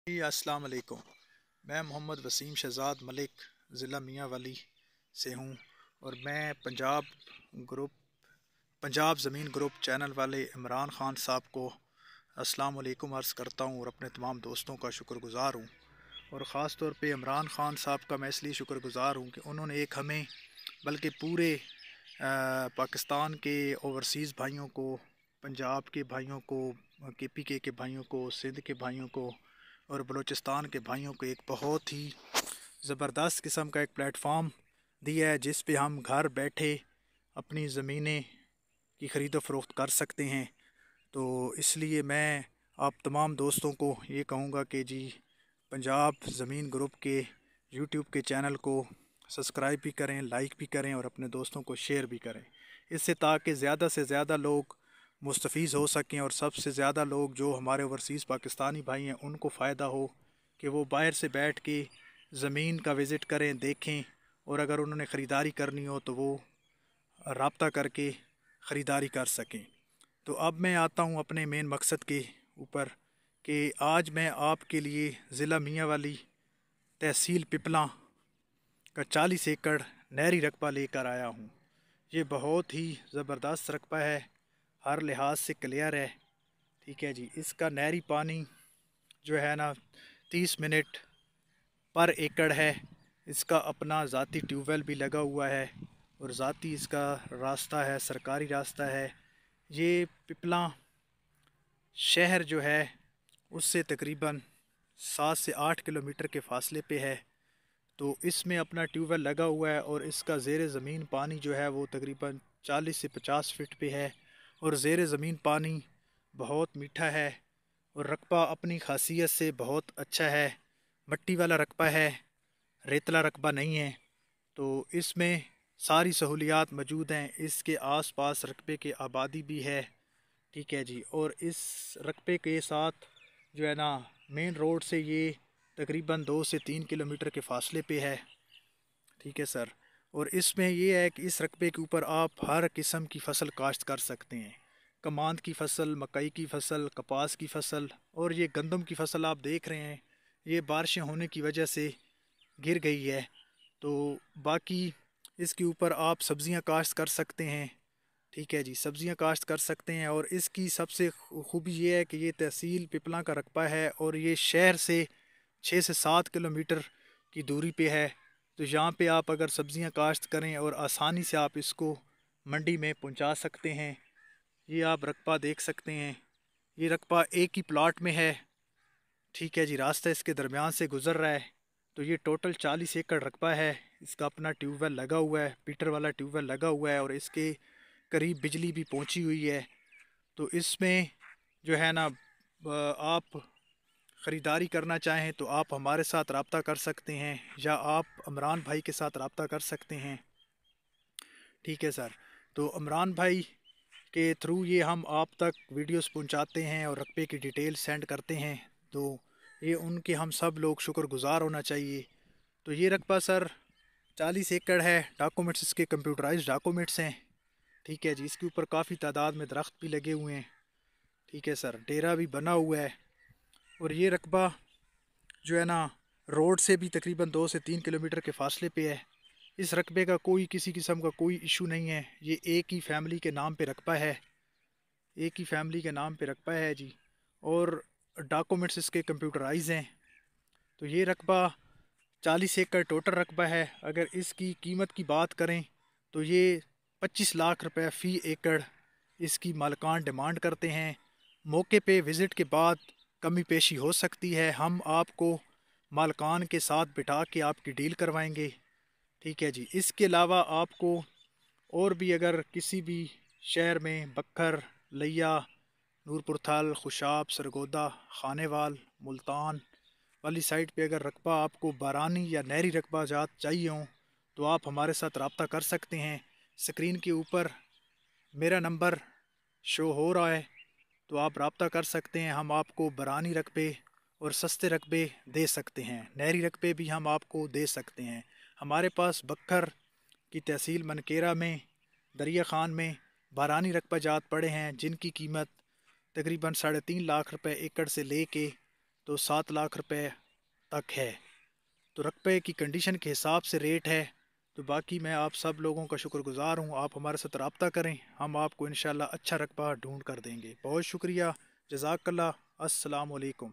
جی السلام علیکم۔ میں محمد وسیم شہزاد ملک ضلع میاں والی سے ہوں، اور میں پنجاب زمین گروپ چینل والے عمران خان صاحب کو السلام علیکم عرض کرتا ہوں، اور اپنے تمام دوستوں کا شکر گزار ہوں۔ اور خاص طور پہ عمران خان صاحب کا میں اس لیے شکر گزار ہوں کہ انہوں نے ایک ہمیں بلکہ پورے پاکستان کے اوورسیز بھائیوں کو، پنجاب کے بھائیوں کو، KPK کے بھائیوں کو، سندھ کے بھائیوں کو اور بلوچستان کے بھائیوں کو ایک بہت ہی زبردست قسم کا ایک پلیٹ فارم دیا ہے، جس پہ ہم گھر بیٹھے اپنی زمینیں کی خرید و فروخت کر سکتے ہیں۔ تو اس لیے میں آپ تمام دوستوں کو یہ کہوں گا کہ جی پنجاب زمین گروپ کے YouTube کے چینل کو سبسکرائب بھی کریں، لائک بھی کریں اور اپنے دوستوں کو شیئر بھی کریں، اس سے تاکہ زیادہ سے زیادہ لوگ مستفیض ہو سکیں، اور سب سے زیادہ لوگ جو ہمارے اوورسیز پاکستانی بھائی ہیں ان کو فائدہ ہو کہ وہ باہر سے بیٹھ کے زمین کا وزٹ کریں، دیکھیں، اور اگر انہوں نے خریداری کرنی ہو تو وہ رابطہ کر کے خریداری کر سکیں۔ تو اب میں آتا ہوں اپنے مین مقصد کے اوپر کہ آج میں آپ کے لیے ضلع میاں والی تحصیل پپلاں کا 40 ایکڑ نہری رقبہ لے کر آیا ہوں۔ یہ بہت ہی زبردست رقبہ ہے، ہر لحاظ سے کلیئر ہے، ٹھیک ہے جی۔ اس کا نہری پانی جو ہے نا 30 منٹ پر ایکڑ ہے۔ اس کا اپنا ذاتی ٹیوب ویل بھی لگا ہوا ہے، اور ذاتی اس کا راستہ ہے، سرکاری راستہ ہے۔ یہ پپلاں شہر جو ہے اس سے تقریباً 7 سے 8 کلومیٹر کے فاصلے پہ ہے۔ تو اس میں اپنا ٹیوب ویل لگا ہوا ہے، اور اس کا زیر زمین پانی جو ہے وہ تقریباً 40 سے 50 فٹ پہ ہے، اور زیر زمین پانی بہت میٹھا ہے، اور رقبہ اپنی خاصیت سے بہت اچھا ہے۔ مٹی والا رقبہ ہے، ریتلا رقبہ نہیں ہے۔ تو اس میں ساری سہولیات موجود ہیں۔ اس کے آس پاس رقبے کے آبادی بھی ہے، ٹھیک ہے جی۔ اور اس رقبے کے ساتھ جو ہے نا مین روڈ سے یہ تقریباً 2 سے 3 کلومیٹر کے فاصلے پہ ہے، ٹھیک ہے سر۔ اور اس میں یہ ہے کہ اس رقبے کے اوپر آپ ہر قسم کی فصل کاشت کر سکتے ہیں، کماند کی فصل، مکئی کی فصل، کپاس کی فصل، اور یہ گندم کی فصل آپ دیکھ رہے ہیں، یہ بارشیں ہونے کی وجہ سے گر گئی ہے۔ تو باقی اس کے اوپر آپ سبزیاں کاشت کر سکتے ہیں، ٹھیک ہے جی، سبزیاں کاشت کر سکتے ہیں۔ اور اس کی سب سے خوبی یہ ہے کہ یہ تحصیل پپلاں کا رقبہ ہے، اور یہ شہر سے 6 سے 7 کلومیٹر کی دوری پہ ہے۔ تو یہاں پہ آپ اگر سبزیاں کاشت کریں اور آسانی سے آپ اس کو منڈی میں پہنچا سکتے ہیں۔ یہ آپ رقبہ دیکھ سکتے ہیں، یہ رقبہ ایک ہی پلاٹ میں ہے، ٹھیک ہے جی، راستہ اس کے درمیان سے گزر رہا ہے۔ تو یہ ٹوٹل 40 ایکڑ رقبہ ہے۔ اس کا اپنا ٹیوب ویل لگا ہوا ہے، پیٹر والا ٹیوب ویل لگا ہوا ہے، اور اس کے قریب بجلی بھی پہنچی ہوئی ہے۔ تو اس میں جو ہے نا آپ خریداری کرنا چاہیں تو آپ ہمارے ساتھ رابطہ کر سکتے ہیں، یا آپ عمران بھائی کے ساتھ رابطہ کر سکتے ہیں، ٹھیک ہے سر۔ تو عمران بھائی کے تھرو یہ ہم آپ تک ویڈیوز پہنچاتے ہیں اور رقبے کی ڈیٹیل سینڈ کرتے ہیں، تو یہ ان کے ہم سب لوگ شکر گزار ہونا چاہیے۔ تو یہ رقبہ سر 40 ایکڑ ہے، ڈاکومنٹس اس کے کمپیوٹرائز ڈاکومنٹس ہیں، ٹھیک ہے جی۔ اس کے اوپر کافی تعداد میں درخت بھی لگے ہوئے ہیں، ٹھیک ہے سر، ڈیرا بھی بنا ہوا ہے۔ اور یہ رقبہ جو ہے نا روڈ سے بھی تقریباً 2 سے 3 کلومیٹر کے فاصلے پہ ہے۔ اس رقبے کا کوئی کسی قسم کا کوئی ایشو نہیں ہے، یہ ایک ہی فیملی کے نام پہ رقبہ ہے، ایک ہی فیملی کے نام پہ رقبہ ہے جی، اور ڈاکومنٹس اس کے کمپیوٹرائز ہیں۔ تو یہ رقبہ 40 ایکڑ ٹوٹل رقبہ ہے۔ اگر اس کی قیمت کی بات کریں تو یہ 25 لاکھ روپے فی ایکڑ اس کی مالکان ڈیمانڈ کرتے ہیں۔ موقع پہ وزٹ کے بعد کمی پیشی ہو سکتی ہے، ہم آپ کو مالکان کے ساتھ بٹھا کے آپ کی ڈیل کروائیں گے، ٹھیک ہے جی۔ اس کے علاوہ آپ کو اور بھی اگر کسی بھی شہر میں بکھر، لیا، نورپور تھل، خوشاب، سرگودا، خانے وال، ملتان والی سائٹ پہ اگر رقبہ آپ کو بارانی یا نہری رقبہ جات چاہیے ہوں تو آپ ہمارے ساتھ رابطہ کر سکتے ہیں۔ سکرین کے اوپر میرا نمبر شو ہو رہا ہے، تو آپ رابطہ کر سکتے ہیں۔ ہم آپ کو برانی رقبے اور سستے رقبے دے سکتے ہیں، نہری رقبے بھی ہم آپ کو دے سکتے ہیں۔ ہمارے پاس بکھر کی تحصیل منکیرا میں، دریا خان میں بارانی رقبہ جات پڑے ہیں، جن کی قیمت تقریباً 3.5 لاکھ روپے ایکڑ سے لے کے تو 7 لاکھ روپے تک ہے، تو رقبے کی کنڈیشن کے حساب سے ریٹ ہے۔ تو باقی میں آپ سب لوگوں کا شکر گزار ہوں، آپ ہمارے ساتھ رابطہ کریں، ہم آپ کو انشاءاللہ اچھا رقبہ ڈھونڈ کر دیں گے۔ بہت شکریہ، جزاک اللہ، السلام علیکم۔